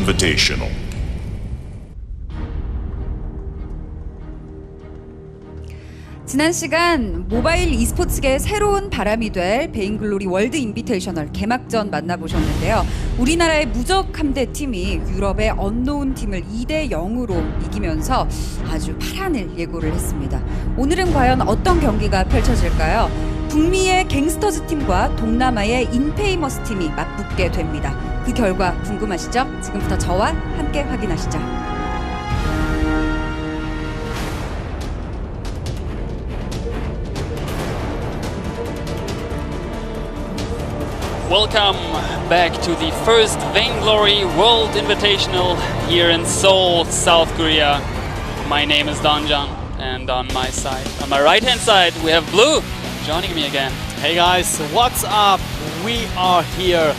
Invitational. 지난 시간 모바일 e스포츠계의 새로운 바람이 될 베인글로리 월드 인비테이셔널 개막전 만나보셨는데요. 우리나라의 무적 함대 팀이 유럽의 언노운 팀을 2대 0으로 이기면서 아주 파란을 예고를 했습니다. 오늘은 과연 어떤 경기가 펼쳐질까요? 북미의 갱스터즈 팀과 동남아의 인페이머스 팀이 맞붙게 됩니다. 그 결과 궁금하시죠? 지금부터 저와 함께 확인하시죠. Welcome back to the first Vainglory World Invitational here in Seoul, South Korea. My name is Donjan, and on my side, on my right hand side, we have Blue joining me again. Hey guys, what's up? We are here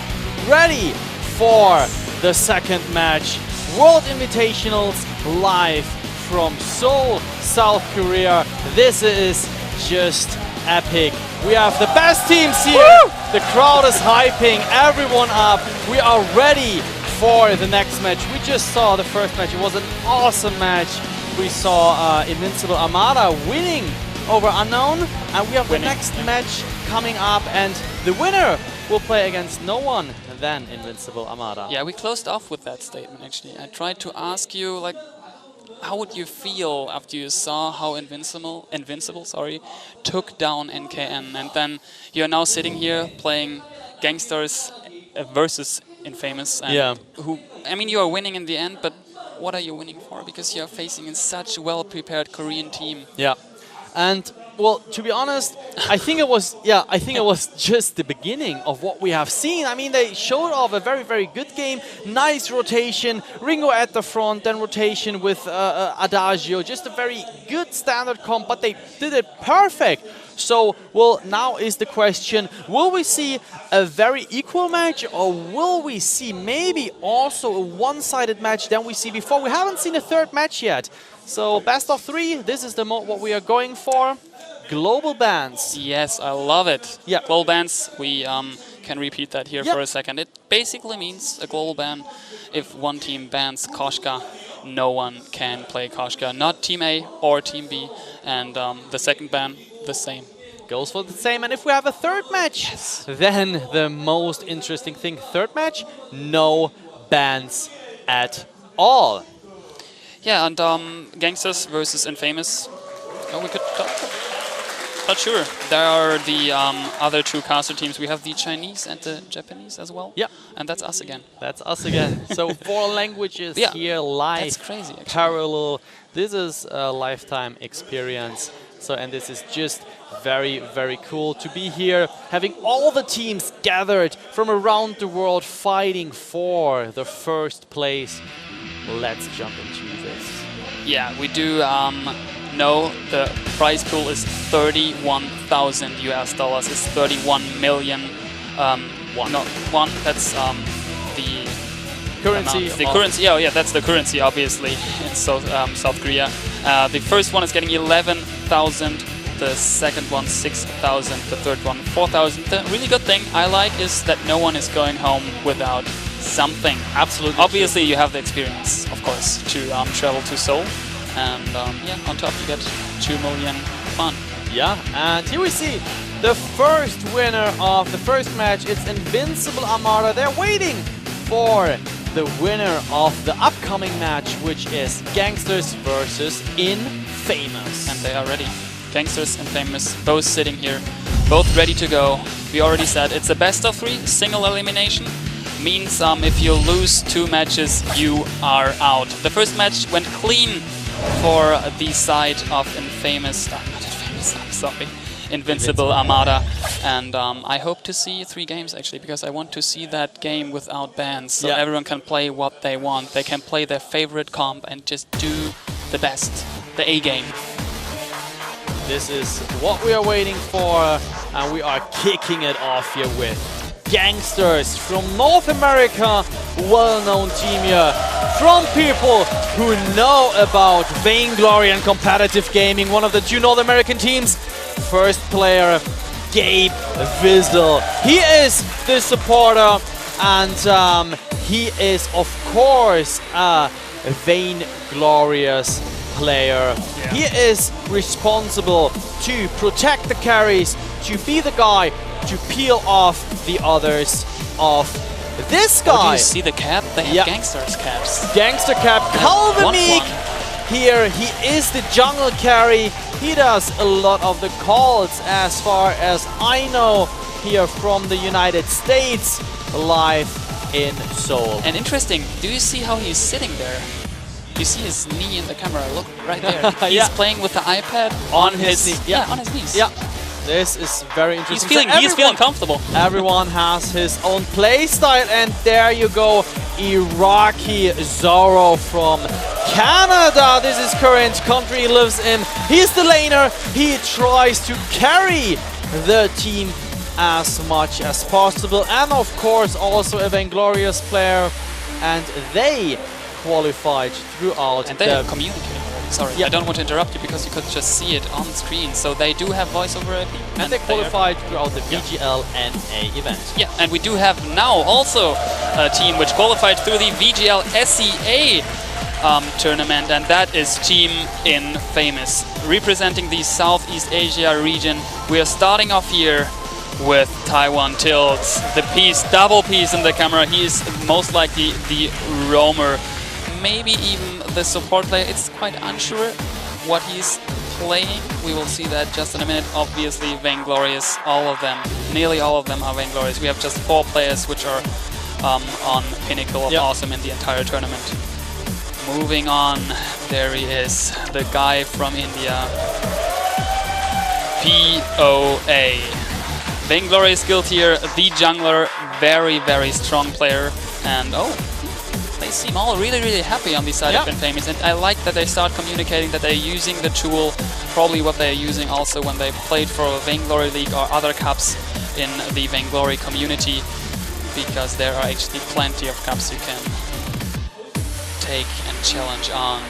ready for the second match. World Invitationals live from Seoul, South Korea. This is just epic. We have the best teams here. Woo! The crowd is hyping everyone up. We are ready for the next match. We just saw the first match. It was an awesome match. We saw Invincible Armada winning over Unknown, and we have the next match coming up, and the winner will play against no one than Invincible Armada. Yeah, we closed off with that statement actually. I tried to ask you, like, how would you feel after you saw how Invincible took down NKN, and then you're now sitting here playing Gankstars versus Infamous, and yeah. I mean, you are winning in the end, but what are you winning for? Because you are facing in such a well-prepared Korean team. Yeah, and well, to be honest, I think it was just the beginning of what we have seen. I mean, they showed off a very, very good game. Nice rotation, Ringo at the front, then rotation with Adagio. Just a very good standard comp, but they did it perfect. So, well, now is the question, will we see a very equal match, or will we see maybe also a one-sided match than we see before? We haven't seen a third match yet. So, best of three, this is the mode what we are going for. Global bans. Yes, I love it. Yeah. Global bans, we can repeat that here yep. for a second. It basically means a global ban. If one team bans Koshka, no one can play Koshka. Not Team A or Team B. And the second ban, the same. Goes for the same. And if we have a third match, yes. Then the most interesting thing, third match, no bans at all. Yeah, and Gankstars versus Infamous. Oh, we could... Not sure. There are the other two caster teams. We have the Chinese and the Japanese as well. Yeah. And that's us again. That's us again. So 4 languages here live. That's crazy, actually. Parallel. This is a lifetime experience. So, and this is just very, very cool to be here, having all the teams gathered from around the world fighting for the first place. Let's jump into this. Yeah, we do know the prize pool is 31,000 US dollars. It's 31 million. One. That's the currency. The currency. Yeah, that's the currency, obviously, in South Korea. The first one is getting 11,000. The second one 6,000. The third one 4,000. The really good thing I like is that no one is going home without something. Absolutely. Obviously, you have the experience, of course, to travel to Seoul. And yeah, on top you get 2 million fun. Yeah, and here we see the first winner of the first match. It's Invincible Armada. They're waiting for the winner of the upcoming match, which is Gankstars versus Infamous. And they are ready. Gankstars and Infamous both sitting here, both ready to go. We already said it's a best of 3, single elimination. Means if you lose 2 matches, you are out. The first match went clean for the side of Invincible Armada, and I hope to see 3 games actually, because I want to see that game without bans, so everyone can play what they want. They can play their favorite comp and just do the best, the A game. This is what we are waiting for, and we are kicking it off here with Gankstars from North America, well-known team here, from people who know about Vainglory and competitive gaming, one of the 2 North American teams. First player, Gabe Wiesel. He is the supporter, and he is, of course, a Vainglorious player. Yeah. He is responsible to protect the carries, to be the guy to peel off the others of this Oh, do guy. you see the cap? They have Yeah. Gankstars caps. Gangster cap, Calvinique 1-1. here. He is the jungle carry. He does a lot of the calls, as far as I know, here from the United States, live in Seoul. And interesting, do you see how he's sitting there? You see his knee in the camera, look right there. He's Yeah. playing with the iPad On his knee, yeah. on his knees. Yeah, this is very He's interesting. feeling, So comfortable. everyone has his own play style, and there you go, Iraqi Zoro from Canada. This is current country he lives in. He's the laner. He tries to carry the team as much as possible, and of course also a Vainglorious player, and they qualified throughout And they the are communicating already. Sorry, Yeah. I don't want to interrupt you because you could just see it on screen. So they do have voice over IP. and they qualified throughout the VGL NA event. Yeah, and we do have now also a team which qualified through the VGL SEA tournament, and that is Team Infamous, representing the Southeast Asia region. We are starting off here with Taiwan Tilts, the piece, double piece in the camera. He is most likely the roamer, maybe even the support player. It's quite unsure what he's playing. We will see that just in a minute. Obviously Vainglorious, all of them, nearly all of them are Vainglorious. We have just 4 players which are on pinnacle of Yep. awesome in the entire tournament. Moving on, there he is, the guy from India, POA. Vainglorious guild here, the jungler, very, very strong player, and oh, they seem all really happy on the side of Yeah. Infamous, and I like that they start communicating that they're using the tool, probably what they're using also when they played for Vainglory League or other cups in the Vainglory community, because there are actually plenty of cups you can take and challenge on.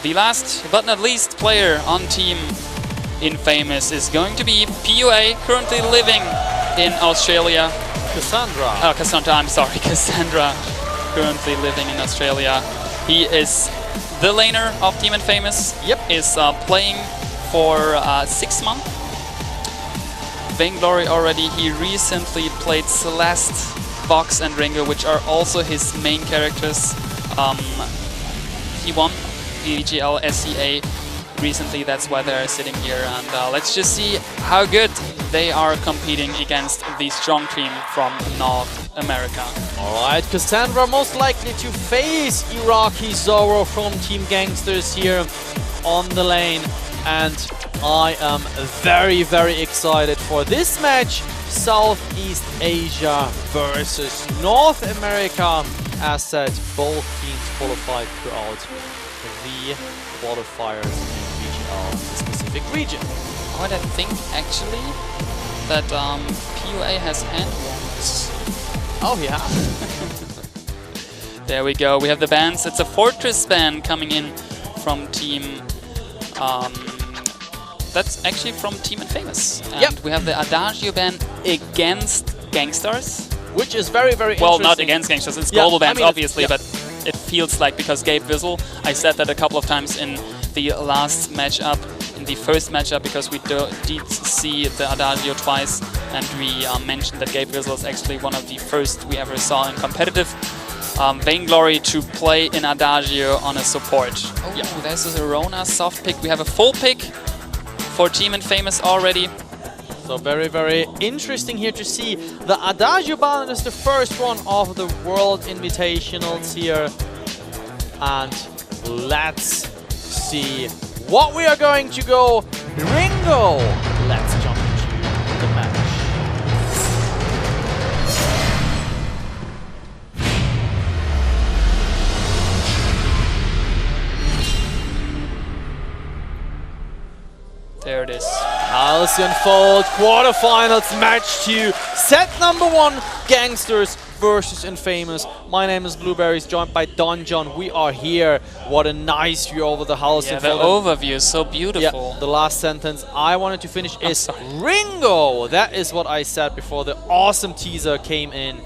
The last but not least player on Team Infamous is going to be PUA, currently living in Australia. Cassandra. Oh, Cassandra, I'm sorry, Cassandra, currently living in Australia. He is the laner of Team Infamous. Yep. Is playing for 6 months. Vainglory already, he recently played Celeste, Vox and Ringo, which are also his main characters. He won the VGL SEA recently, that's why they're sitting here, and let's just see how good they are competing against the strong team from North America. Alright, Cassandra most likely to face Iraqi Zoro from Team Gankstars here on the lane, and I am very excited for this match. Southeast Asia versus North America. As said, both teams qualified throughout the qualifiers in VGL, the specific region. What I think actually that PUA has hand warmers. Oh yeah. There we go. We have the bans. It's a Fortress ban coming in from Team. That's actually from Team Infamous. And Yep. we have the Adagio ban against Gankstars. Which is very Well, interesting. not against Gankstars. It's Yeah, global I bans, mean, obviously, yeah. but it feels like because Gabe Wizzle, I said that a couple of times in the last matchup, in the first matchup, because we did see the Adagio twice, and we mentioned that Gabe Wizzle is actually one of the first we ever saw in competitive Vainglory to play in Adagio on a support. Oh, Yeah. there's a Rona soft pick. We have a full pick for Team Infamous already. So very interesting here to see. The Adagio ban is the first one of the World Invitationals here. And let's see what we are going to go. Ringo! Let's jump into the match. There it is. Halcyon Fold quarterfinals match 2. Set number 1, Gankstars versus Infamous. My name is Blueberries, joined by Don John. We are here. What a nice view over the Halcyon Yeah, the Fold. overview is so beautiful. Yeah, the last sentence I wanted to finish is sorry. Ringo. That is what I said before the awesome teaser came in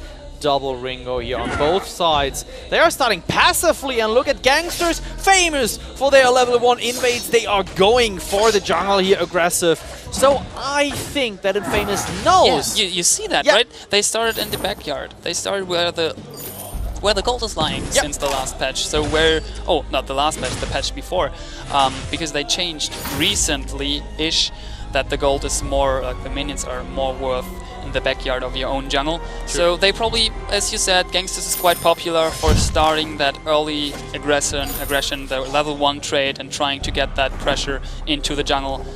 double Ringo here on both sides. They are starting passively, and look at Gankstars, famous for their level 1 invades. They are going for the jungle here, aggressive. So I think that Infamous knows. Yeah, you see that, Yeah. right? They started in the backyard. They started where the gold is lying since the last patch. So where, oh, not the last patch, the patch before, because they changed recently-ish that the gold is more, like the minions are more worth in the backyard of your own jungle. So they probably, as you said, Gankstars is quite popular for starting that early aggression, the level 1 trade, and trying to get that pressure into the jungle.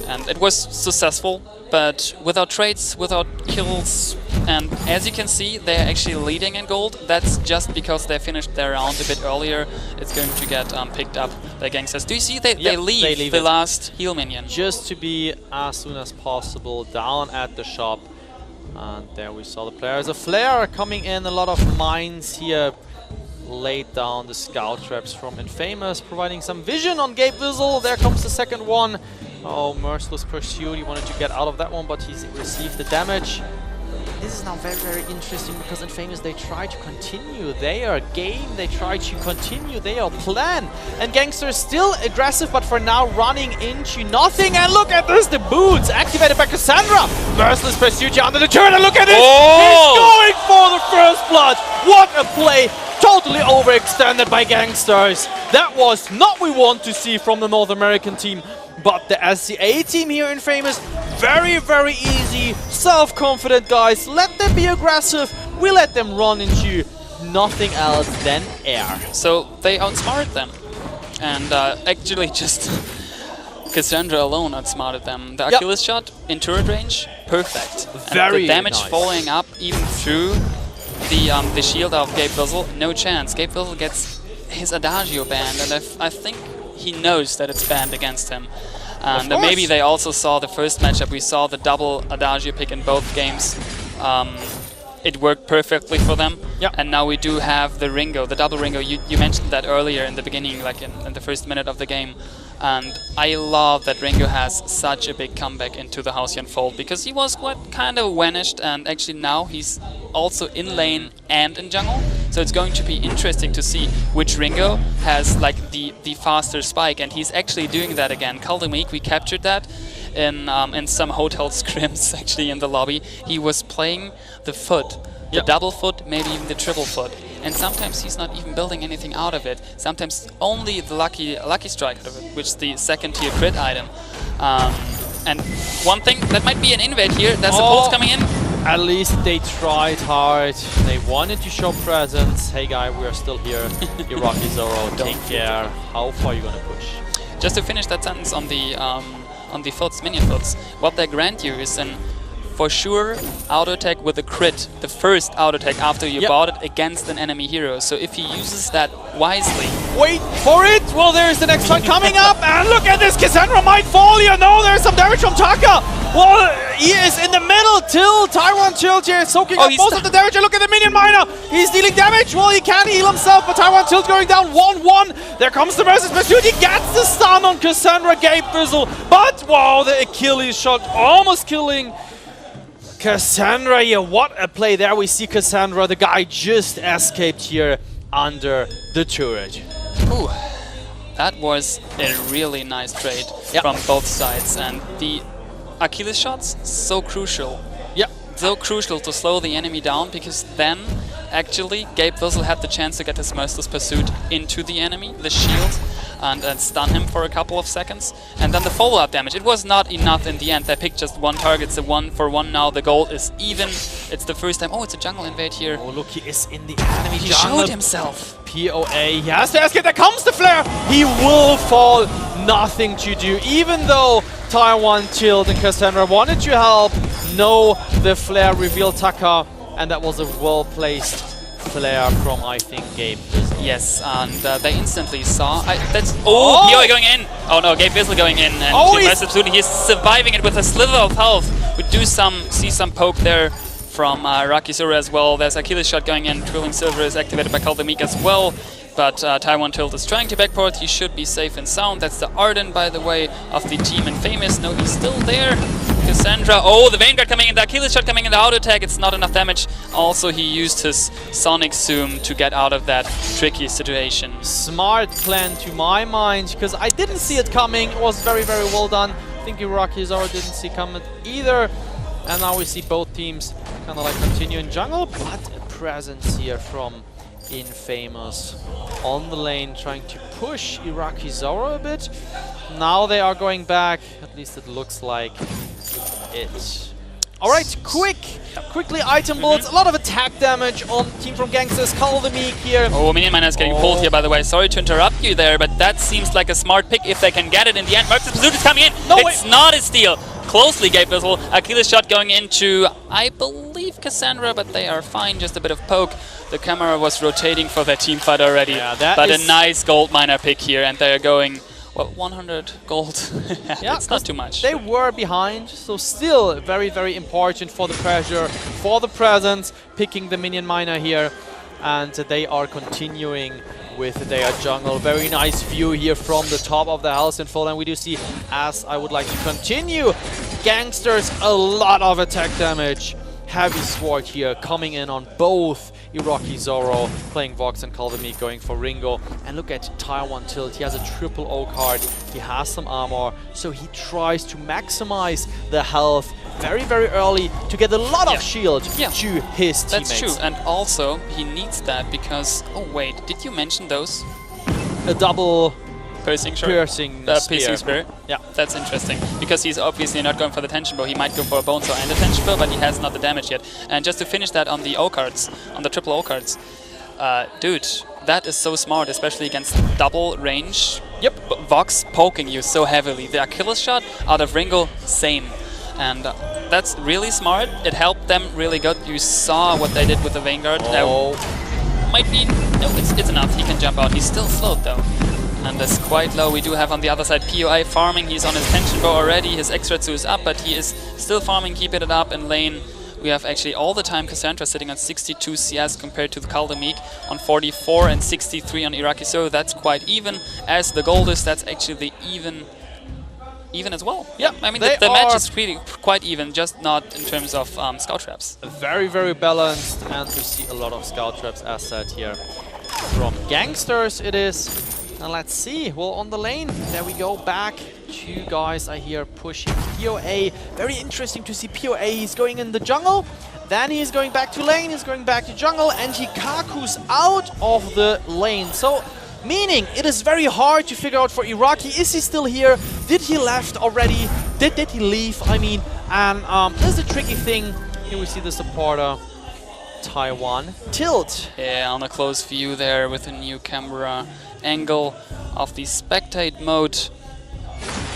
And it was successful, but without trades, without kills, and as you can see, they're actually leading in gold. That's just because they finished their round a bit earlier. It's going to get picked up by Gankstars. Do you see they leave the last heal minion? Just to be as soon as possible down at the shop. And there we saw the players. A flare coming in, a lot of mines here. Laid down the scout traps from Infamous, providing some vision on Gabe Wizzle. There comes the second one. Oh, Merciless Pursuit. He wanted to get out of that one, but he's received the damage. This is now very, very interesting because Infamous, they try to continue their game. They try to continue their plan. And Gankstars still aggressive, but for now running into nothing. And look at this, the boots activated by Cassandra. Merciless Pursuit under the turn, and look at this. He's going for the first blood. What a play. Totally overextended by Gankstars. That was not what we want to see from the North American team. But the SCA team here in Famous, very, very easy, self-confident guys. Let them be aggressive. We let them run into nothing else than air. So they outsmarted them. And actually just Cassandra alone outsmarted them. The Achilles shot in turret range, perfect. And the damage following up even through the shield of Gabe Wizzle, no chance. Gabe Wizzle gets his Adagio banned, and I think he knows that it's banned against him. And maybe they also saw the first matchup. We saw the double Adagio pick in both games. It worked perfectly for them. And now we do have the Ringo, the double Ringo. You mentioned that earlier in the beginning, like in the first minute of the game. And I love that Ringo has such a big comeback into the Halcyon fold, because he was quite kind of vanished, and actually now he's also in lane and in jungle. So it's going to be interesting to see which Ringo has like the faster spike, and he's actually doing that again. Kaldemeek, we captured that in some hotel scrims actually in the lobby. He was playing the foot, the double foot, maybe even the triple foot. And sometimes he's not even building anything out of it. Sometimes only the lucky strike out of it, which is the second tier crit item. And one thing that might be an invade here. There's a pulse coming in. At least they tried hard. They wanted to show presence. Hey guy, we are still here. Iraqi Zoro, take care. How far are you gonna push? Just to finish that sentence on the foots, minion foots, what they grant you is an for sure auto attack with a crit, the first auto attack after you bought it against an enemy hero. So if he uses that wisely. Wait for it! Well, there's the next one coming up, and look at this, Cassandra might fall here. No, there's some damage from Taka. Well, he is in the middle. Taiwan Tilt here soaking up most of the damage. And look at the minion miner. He's dealing damage. Well, he can heal himself, but Taiwan Tilt going down 1-1. There comes the Merciless Pursuit. He gets the stun on Cassandra Gabe Wizzle. But, wow, the Achilles shot almost killing Cassandra here. What a play there. We see Cassandra. The guy just escaped here under the turret. Ooh, that was a really nice trade from both sides. And the Achilles shots, so crucial. So crucial to slow the enemy down, because then actually Gabe Wizzle had the chance to get his Merciless Pursuit into the enemy, the shield, and stun him for a couple of seconds. And then the follow-up damage. It was not enough in the end. They picked just one target. It's a 1-for-1 now. The goal is even. It's the first time. Oh, it's a jungle invade here. Oh, look, he is in the enemy He jungle. showed himself. POA, he has to escape. There comes the flare. He will fall. Nothing to do. Even though Taiwan Tilt and Cassandra wanted to help, no, the flare revealed Taka, and that was a well-placed flare from, I think, Gabe Wizzle. Yes, and they instantly saw. POA going in. Oh no, Gabe Wizzle going in, and he's surviving it with a sliver of health. We do see some poke there from Rakizura as well. There's Achilles shot going in. Trilling Silver is activated by Kaldemeek as well. But Taiwan Tilt is trying to backport. He should be safe and sound. That's the Arden, by the way, of the team in Famous. No, he's still there. Cassandra. Oh, the Vanguard coming in, the Achilles shot coming in, the auto attack. It's not enough damage. Also, he used his Sonic Zoom to get out of that tricky situation. Smart plan to my mind, because I didn't see it coming. It was very, very well done. I think Iraqi Zoro didn't see coming either. And now we see both teams kind of like continue in jungle, but a presence here from Infamous on the lane, trying to push Iraqi Zoro a bit. Now they are going back, at least it looks like it. Alright, quickly item bullets, a lot of attack damage on team from Gankstars, Call the Meek here. Oh, Minion Miner is getting pulled here, by the way. Sorry to interrupt you there, but that seems like a smart pick if they can get it in the end. Marcus Pursuit is coming in. No, it's not a steal. Closely gave Bizzle. Achilles shot going into, I believe, Cassandra, but they are fine. Just a bit of poke. The camera was rotating for their team fight already. Yeah, but a nice gold miner pick here, and they are going, well, 100 gold. Yeah, it's not too much. They were behind, so still very, very important for the pressure, for the presence, picking the minion miner here. And they are continuing with their jungle. Very nice view here from the top of the house in full. And we do see, as I would like to continue, Gankstars, a lot of attack damage. Heavy sword here coming in on both Iraqi Zoro, playing Vox, and Calvemy going for Ringo. And look at Taiwan Tilt, he has a triple O card, he has some armor, so he tries to maximize the health very, very early to get a lot of shield to his teammates. That's true, and also he needs that because, oh wait, did you mention those? A double piercing spear. Yeah, that's interesting because he's obviously not going for the tension bow. He might go for a bone saw and a tension bow, but he has not the damage yet. And just to finish that on the O cards, on the triple O cards, dude, that is so smart, especially against double range. Yep, Vox poking you so heavily. The Achilles shot out of Ringo, same. And that's really smart. It helped them really good. You saw what they did with the Vanguard. Might be... No, it's enough. He can jump out. He's still slowed though. And that's quite low. We do have on the other side POI farming. He's on his tension bow already. His extra 2 is up, but he is still farming, keeping it up in lane. We have actually all the time Cassandra sitting on 62 CS compared to the Kaldemik on 44 and 63 on Iraqi. So that's quite even. As the gold is, that's actually the even as well. Yeah, I mean the match is really quite even, just not in terms of scout traps. Very, very balanced, and we see a lot of scout traps as said here from Gankstars it is. And let's see, well, on the lane, there we go, back. 2 guys are here pushing POA. Very interesting to see POA, he's going in the jungle, then he's going back to lane, he's going back to jungle, and he kakus out of the lane. So, meaning, it is very hard to figure out for Iraqi, is he still here? Did he left already? Did he leave? I mean, and this is a tricky thing. Here we see the supporter, Taiwan Tilt. Yeah, on a close view there with a new camera angle of the spectate mode,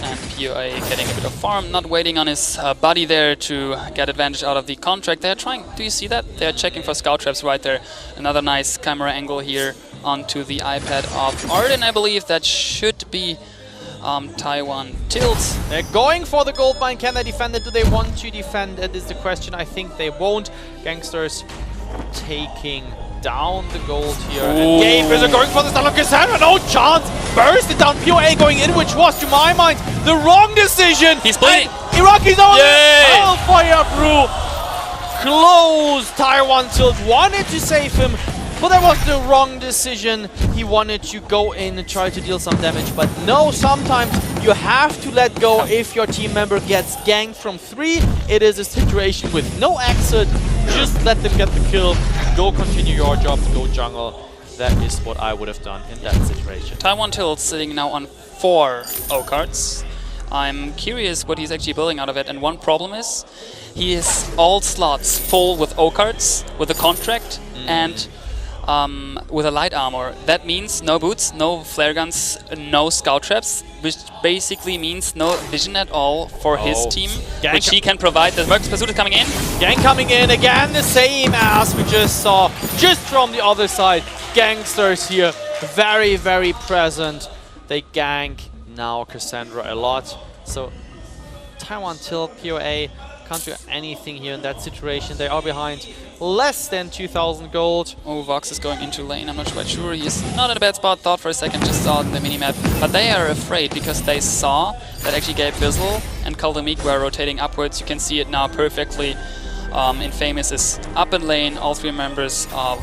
and POA getting a bit of farm, not waiting on his buddy there to get advantage out of the contract. They're trying, do you see that? They're checking for scout traps right there. Another nice camera angle here onto the iPad of Arden. I believe that should be Taiwan Tilt. They're going for the gold mine. Can they defend it? Do they want to defend it is the question. I think they won't. Gankstars taking down the gold here. And Gabe is going for the stun of Cassandra. No chance. Burst it down. POA going in, which was, to my mind, the wrong decision. He's bleeding. Iraqi's on Hellfire Brew. Close. Taiwan Tilt wanted to save him, but that was the wrong decision. He wanted to go in and try to deal some damage, but no, sometimes you have to let go if your team member gets ganked from 3. It is a situation with no exit. Just let them get the kill. Go continue your job, go jungle. That is what I would have done in that situation. Taiwan Tilt sitting now on 4 O cards. I'm curious what he's actually building out of it, and one problem is he has all slots full with O cards, with a contract, and with a light armor. That means no boots, no flare guns, no scout traps, which basically means no vision at all for his team, which he can provide. The Merc's Pursuit is coming in. Gang coming in again, the same as we just saw, just from the other side. Gankstars here, very, very present. They gank now Cassandra a lot. So Taiwan Tilt, POA, can't do anything here in that situation. They are behind less than 2,000 gold. Oh, Vox is going into lane. I'm not quite sure. He's not in a bad spot. Thought for a second, just saw it in the minimap. But they are afraid because they saw that actually Gabe Bizzle and Kaldamik were rotating upwards. You can see it now perfectly. Infamous is up in lane. All three members of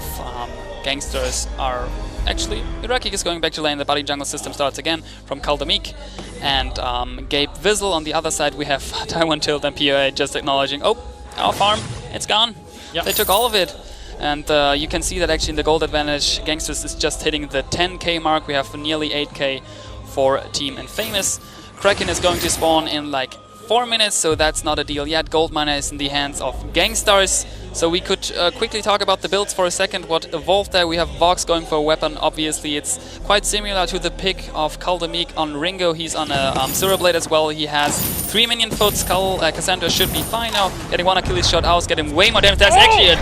Gankstars are actually... Iraqi is going back to lane. The body jungle system starts again from Kaldamik. And Gabe Vizzle on the other side. We have Taiwan Tilt and POA just acknowledging, oh, our farm, it's gone. Yep. They took all of it. And you can see that actually in the gold advantage, Gankstars is just hitting the 10k mark. We have nearly 8k for Team Infamous. Kraken is going to spawn in like 4 minutes, so that's not a deal yet. Gold miner is in the hands of Gankstars. So we could quickly talk about the builds for a second. What evolved there? We have Vox going for a weapon. Obviously, it's quite similar to the pick of Kaldamik on Ringo. He's on a Zero Blade as well. He has 3 minion foot skull. Cassandra should be fine now. Getting one Achilles shot out, getting way more damage. That's actually it.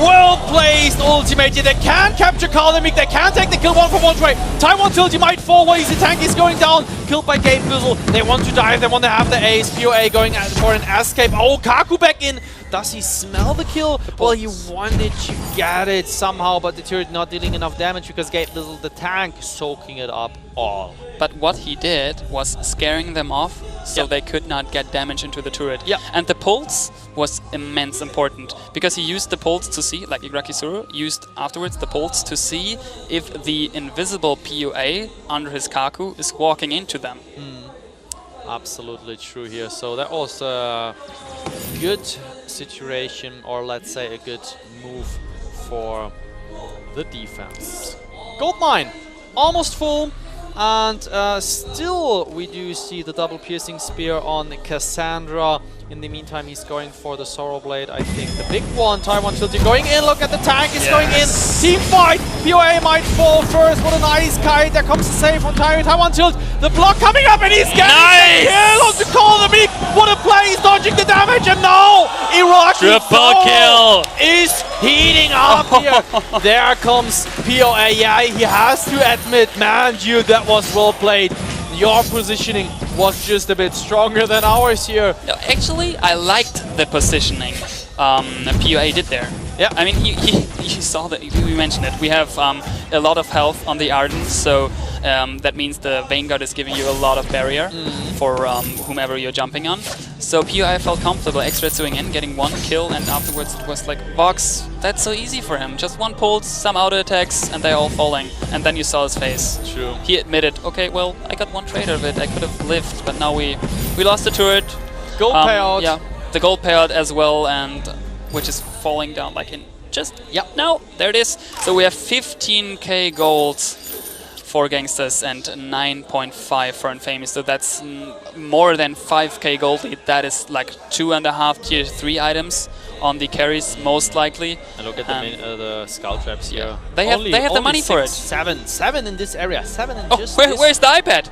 Well-placed ultimate. They can capture Kaldamik. They can take the kill one from one tray. Taiwan Tilt, he might fall ways. The tank is going down. Killed by Gabe Vizzle. They want to dive. They want to have the ace. POA going for an escape. Oh, Kaku back in. Does he smell the kill? Well, he wanted to get it somehow, but the turret not dealing enough damage because Gabe Vizzle, the tank, soaking it up all. But what he did was scaring them off, so they could not get damage into the turret. Yeah. And the pulse was immense important, because he used the pulse to see, like Igraki Suru used afterwards the pulse to see if the invisible PUA under his Kaku is walking into them. Absolutely true here. So that was a good situation, or let's say a good move for the defense. Gold mine almost full, and still we do see the double piercing spear on Cassandra. In the meantime, he's going for the Sorrow Blade. I think the big one. Taiwan Tilt going in. Look at the tank is going in. Team fight. POA might fall first. What a nice kite. There comes the save from Taiwan Tilt. The block coming up, and he's getting the kill on the Kaldamik. What a play. He's dodging the damage, and now Iraqi Triple kill is heating up here. There comes POA. Yeah, he has to admit, man, dude, that was well played. Your positioning was just a bit stronger than ours here. No, actually, I liked the positioning PUA did there. Yeah. I mean, you saw that, we mentioned it. We have a lot of health on the Arden, so that means the Vanguard is giving you a lot of barrier for whomever you're jumping on. So PUI felt comfortable extra-suing in, getting one kill, and afterwards it was like, Vox, that's so easy for him. Just one pulse, some auto attacks, and they're all falling. And then you saw his face. True. He admitted, okay, well, I got one trade of it. I could have lived, but now we lost the turret. Gold payout. Yeah, the gold payout as well, and which is falling down like in just now. There it is. So we have 15k gold for Gankstars and 9.5 for Infamous. So that's more than 5k gold lead. That is like 2.5 tier 3 items on the carries, most likely. And look at the skull traps here. Yeah. They have the money for it. Seven in this area. 7 in just where's the iPad?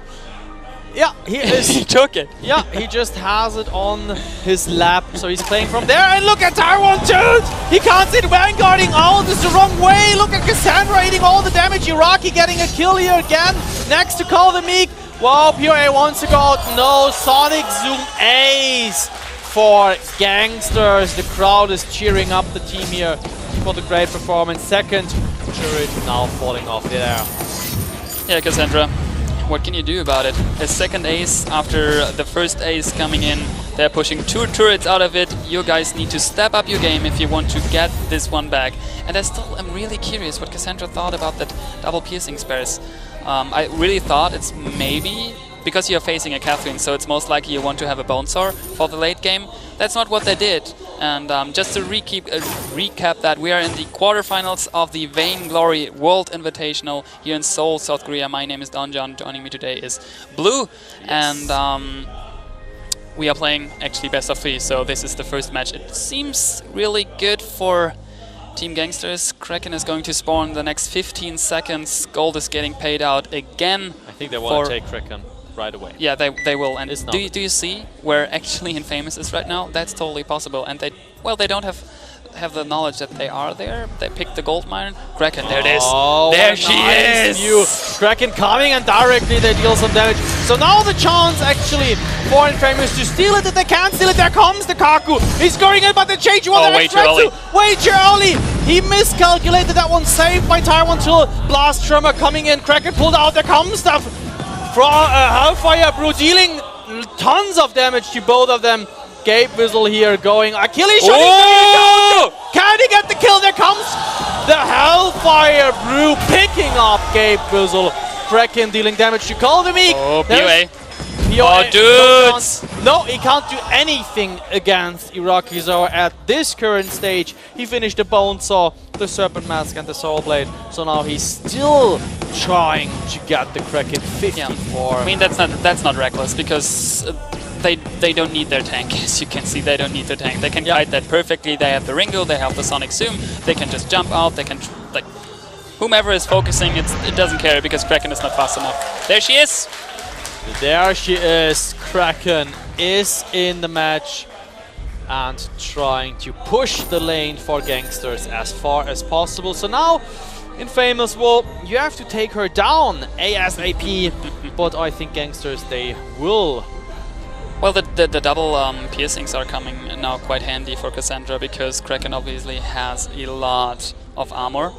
Yeah, he is. He took it. Yeah, he just has it on his lap, so he's playing from there. And look at Taiwan Tilt! He can't see it vanguarding out. This is the wrong way. Look at Cassandra eating all the damage. Iraqi getting a kill here again. Next to Kaldamik. Wow, POA wants to go out. No, Sonic Zoom ace for Gankstars. The crowd is cheering up the team here for the great performance. Second turret now falling off there. Yeah, Cassandra. What can you do about it? A second ace after the first ace coming in. They're pushing 2 turrets out of it. You guys need to step up your game if you want to get this one back. And I still am really curious what Cassandra thought about that double piercing spares. I really thought it's maybe because you're facing a Catherine, so it's most likely you want to have a Bonesaw for the late game. That's not what they did. And just to recap that, we are in the quarterfinals of the Vainglory World Invitational here in Seoul, South Korea. My name is Donjon. Joining me today is Blue. Yes. And we are playing actually best of 3, so this is the first match. It seems really good for Team Gankstars. Kraken is going to spawn in the next 15 seconds. Gold is getting paid out again. I think they want to take Kraken right away. Yeah, they will. And do you see where actually Infamous is right now? That's totally possible. And they don't have the knowledge that they are there. They picked the gold mine. Kraken, there it is. There she is. Kraken coming, and directly they deal some damage. So now the chance actually for Infamous to steal it. If they can't steal it, there comes the Kaku. He's going in, but the change one. Way too early. Way too early. He miscalculated that one. Saved by Taiwan Tilt. Blast Tremor coming in. Kraken pulled out. There comes stuff from Hellfire Brew dealing tons of damage to both of them. Gabe Whistle here going Achilles shot. Oh! Can he get the kill? There comes the Hellfire Brew picking up Gabe Whistle. Kraken dealing damage to Koldemik. Oh, There's POA. Oh, dudes! No, he can't do anything against Irakizawa at this current stage. He finished the Bone Saw, the Serpent Mask, and the Soul Blade. So now he's still trying to get the Kraken 54. I mean, that's not reckless because they don't need their tank. As you can see, they don't need their tank. They can kite that perfectly. They have the Ringo, they have the Sonic Zoom. They can just jump out. They can like whomever is focusing, it doesn't care because Kraken is not fast enough. There she is. There she is. Kraken is in the match and trying to push the lane for Gankstars as far as possible. So now, in Famous, well, you have to take her down ASAP, but I think Gankstars, they will. Well, the double piercings are coming now quite handy for Cassandra because Kraken obviously has a lot of armor.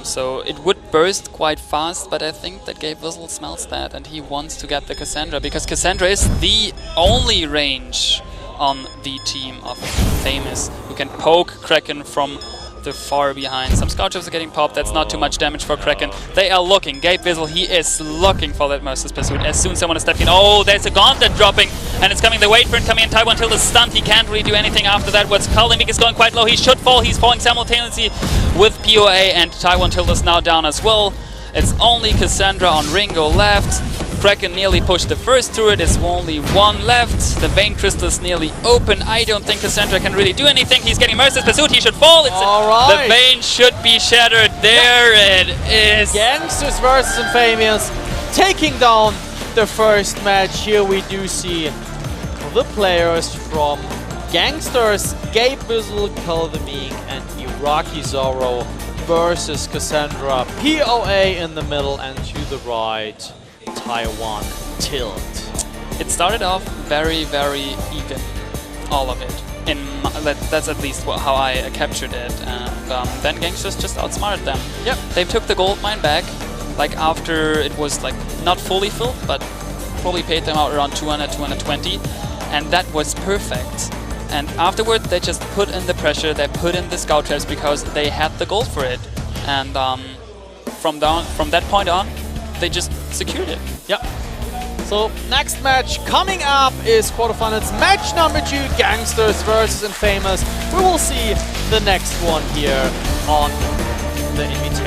So it would burst quite fast, but I think that Gabe Whistle smells that and he wants to get the Cassandra because Cassandra is the only range on the team of Famous who can poke Kraken from the far behind. Some Scout Chips are getting popped, that's not too much damage for Kraken. They are looking, Gabe Whistle, he is looking for that Merciless Pursuit. As soon as someone is stepping in, oh, there's a Gauntlet dropping and it's coming, the wait for it coming in. Taiwan until the stunned, he can't really do anything after that. What's Koldemik is going quite low, he should fall, he's falling simultaneously with POA and Taiwan Tilda's now down as well. It's only Cassandra on Ringo left. Kraken nearly pushed the first turret, there's only one left. The Vein Crystal is nearly open. I don't think Cassandra can really do anything. He's getting Merciless Pursuit, he should fall. The Vein should be shattered. There it is. Gankstars versus Infamous taking down the first match. Here we do see the players from Gankstars, Gabe Whistle, Koldemik, and Irakizawa versus Cassandra. POA in the middle and to the right, Taiwan Tilt. It started off very, very even, all of it. That's at least how I captured it. And then Gankstars just outsmarted them. Yep. They took the gold mine back, like after it was like not fully filled, but probably paid them out around 200, 220, and that was perfect. And afterward, they just put in the pressure, they put in the Scout Traps because they had the gold for it. And from that point on, they just secured it. Yep. So next match coming up is quarterfinals match number 2, Gankstars versus Infamous. We will see the next one here on the Invitational.